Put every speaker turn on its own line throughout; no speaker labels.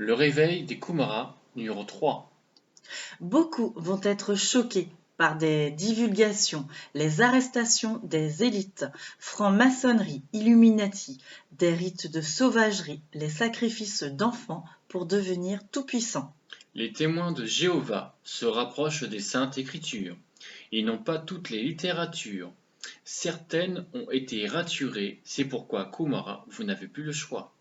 Le réveil des Kumara, numéro 3.
Beaucoup vont être choqués par des divulgations, les arrestations des élites, franc-maçonnerie, Illuminati, des rites de sauvagerie, les sacrifices d'enfants pour devenir tout-puissants.
Les témoins de Jéhovah se rapprochent des Saintes Écritures. Ils n'ont pas toutes les littératures. Certaines ont été raturées, c'est pourquoi Kumara, vous n'avez plus le choix.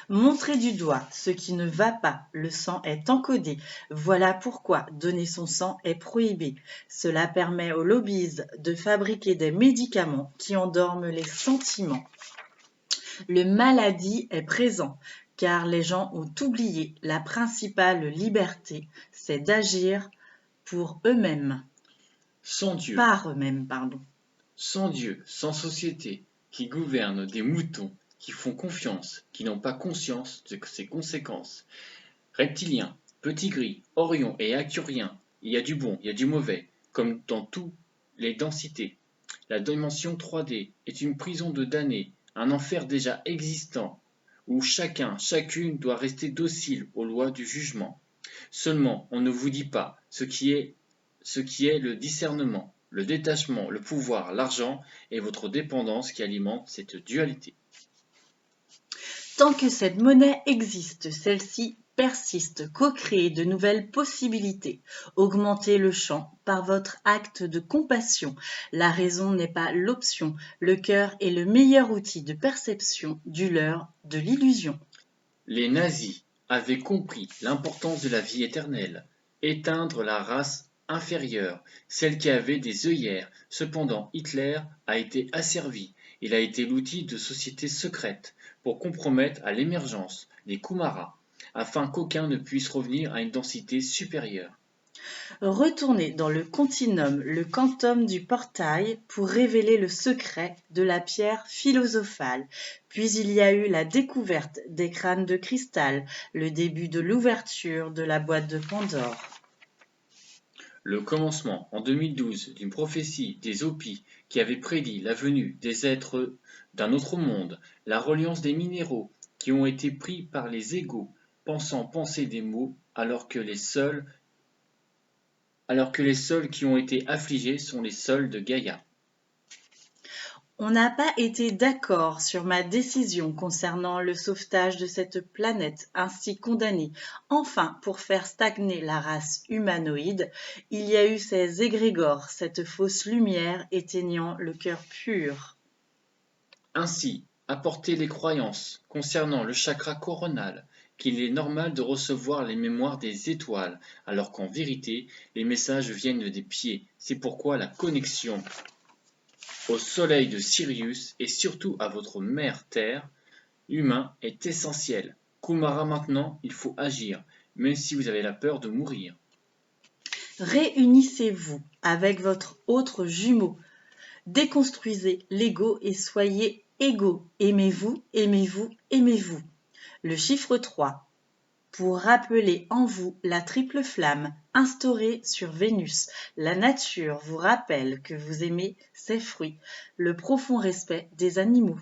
Montrer du doigt ce qui ne va pas, le sang est encodé. Voilà pourquoi donner son sang est prohibé. Cela permet aux lobbies de fabriquer des médicaments qui endorment les sentiments. Le maladie est présent, car les gens ont oublié la principale liberté, c'est d'agir pour eux-mêmes,
Sans Dieu,
par eux-mêmes, pardon.
sans Dieu, sans société, qui gouverne des moutons, qui font confiance, qui n'ont pas conscience de ses conséquences. Reptiliens, petits gris, orions et acuriens, il y a du bon, il y a du mauvais, comme dans toutes les densités. La dimension 3D est une prison de damnés, un enfer déjà existant, où chacun, chacune doit rester docile aux lois du jugement. Seulement, on ne vous dit pas ce qui est le discernement, le détachement, le pouvoir, l'argent et votre dépendance qui alimente cette dualité.
Tant que cette monnaie existe, celle-ci persiste, co-créer de nouvelles possibilités, augmenter le champ par votre acte de compassion. La raison n'est pas l'option, le cœur est le meilleur outil de perception du leurre, de l'illusion.
Les nazis avaient compris l'importance de la vie éternelle, éteindre la race inférieure, celle qui avait des œillères. Cependant, Hitler a été asservi. Il a été l'outil de sociétés secrètes pour compromettre à l'émergence des Kumara, afin qu'aucun ne puisse revenir à une densité supérieure.
Retournez dans le continuum, le quantum du portail, pour révéler le secret de la pierre philosophale. Puis il y a eu la découverte des crânes de cristal, le début de l'ouverture de la boîte de Pandore.
Le commencement, en 2012, d'une prophétie des Hopis qui avait prédit la venue des êtres d'un autre monde, la reliance des minéraux qui ont été pris par les égaux, pensant penser des mots alors que les seuls qui ont été affligés sont les seuls de Gaïa.
On n'a pas été d'accord sur ma décision concernant le sauvetage de cette planète ainsi condamnée. Enfin, pour faire stagner la race humanoïde, il y a eu ces égrégores, cette fausse lumière éteignant le cœur pur.
Ainsi, apporter les croyances concernant le chakra coronal, qu'il est normal de recevoir les mémoires des étoiles, alors qu'en vérité, les messages viennent des pieds. C'est pourquoi la connexion au soleil de Sirius et surtout à votre mère Terre, humain, est essentielle. Kumara maintenant, il faut agir, même si vous avez la peur de mourir.
Réunissez-vous avec votre autre jumeau. Déconstruisez l'ego et soyez égaux. Aimez-vous, aimez-vous, aimez-vous. Le chiffre 3. Pour rappeler en vous la triple flamme instaurée sur Vénus, la nature vous rappelle que vous aimez ses fruits, le profond respect des animaux.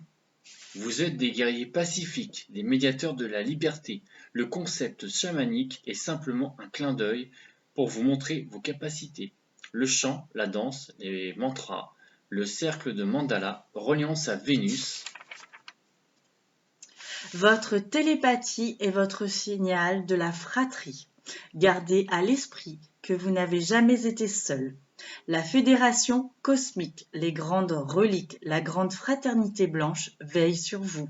Vous êtes des guerriers pacifiques, des médiateurs de la liberté. Le concept chamanique est simplement un clin d'œil pour vous montrer vos capacités. Le chant, la danse, les mantras, le cercle de mandala, reliance à Vénus.
Votre télépathie est votre signal de la fratrie. Gardez à l'esprit que vous n'avez jamais été seul. La fédération cosmique, les grandes reliques, la grande fraternité blanche veillent sur vous.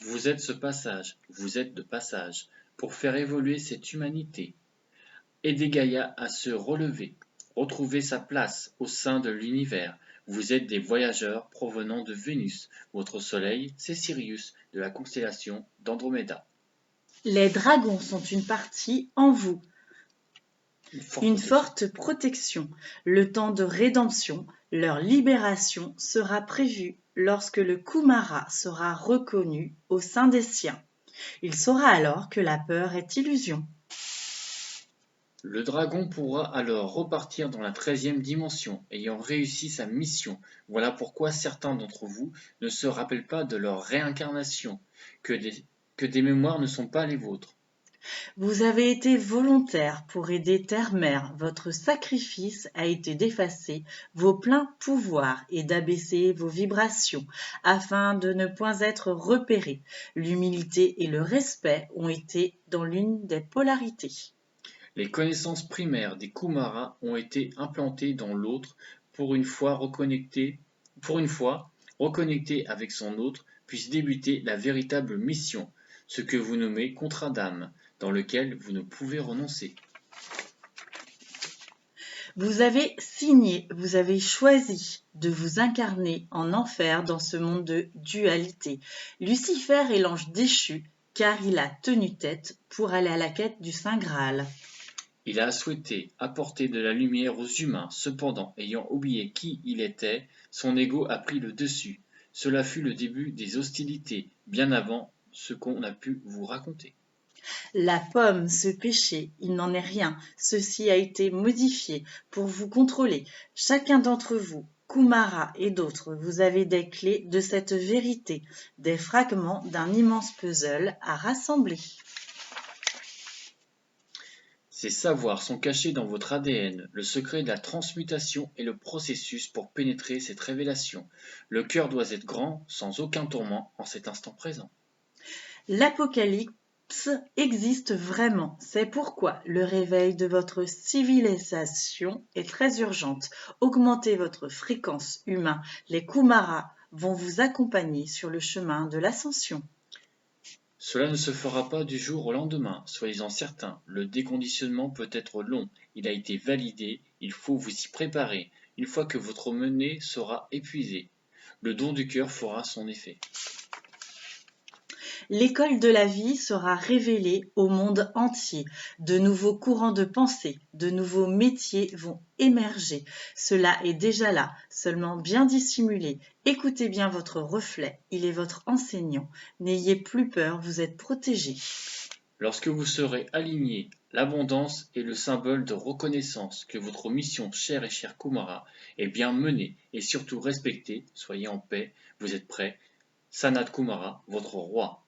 Vous êtes ce passage, vous êtes de passage, pour faire évoluer cette humanité. Aidez Gaïa à se relever, retrouver sa place au sein de l'univers. Vous êtes des voyageurs provenant de Vénus. Votre soleil, c'est Sirius, de la constellation d'Andromeda.
Les dragons sont une partie en vous, une
protection.
forte protection. Le temps de rédemption, leur libération sera prévue lorsque le Kumara sera reconnu au sein des siens. Il saura alors que la peur est illusion.
Le dragon pourra alors repartir dans la 13e dimension, ayant réussi sa mission. Voilà pourquoi certains d'entre vous ne se rappellent pas de leur réincarnation, que des mémoires ne sont pas les vôtres.
Vous avez été volontaire pour aider Terre-Mère. Votre sacrifice a été d'effacer vos pleins pouvoirs et d'abaisser vos vibrations afin de ne point être repéré. L'humilité et le respect ont été dans l'une des polarités.
Les connaissances primaires des Kumaras ont été implantées dans l'autre pour une fois reconnecté avec son autre, puisse débuter la véritable mission, ce que vous nommez contrat d'âme, dans lequel vous ne pouvez renoncer.
Vous avez signé, vous avez choisi de vous incarner en enfer dans ce monde de dualité. Lucifer est l'ange déchu, car il a tenu tête pour aller à la quête du Saint Graal.
Il a souhaité apporter de la lumière aux humains, cependant, ayant oublié qui il était, son ego a pris le dessus. Cela fut le début des hostilités, bien avant ce qu'on a pu vous raconter.
La pomme, ce péché, il n'en est rien. Ceci a été modifié pour vous contrôler. Chacun d'entre vous, Kumara et d'autres, vous avez des clés de cette vérité, des fragments d'un immense puzzle à rassembler.
Ces savoirs sont cachés dans votre ADN, le secret de la transmutation est le processus pour pénétrer cette révélation. Le cœur doit être grand, sans aucun tourment, en cet instant présent.
L'Apocalypse existe vraiment. C'est pourquoi le réveil de votre civilisation est très urgente. Augmentez votre fréquence humaine. Les Kumaras vont vous accompagner sur le chemin de l'ascension.
Cela ne se fera pas du jour au lendemain, soyez-en certains. Le déconditionnement peut être long, il a été validé, il faut vous y préparer. Une fois que votre menée sera épuisée, le don du cœur fera son effet.
L'école de la vie sera révélée au monde entier. De nouveaux courants de pensée, de nouveaux métiers vont émerger. Cela est déjà là, seulement bien dissimulé. Écoutez bien votre reflet, il est votre enseignant. N'ayez plus peur, vous êtes protégé.
Lorsque vous serez aligné, l'abondance est le symbole de reconnaissance que votre mission chère et chère Kumara est bien menée et surtout respectée. Soyez en paix, vous êtes prêts. Sanat Kumara, votre roi.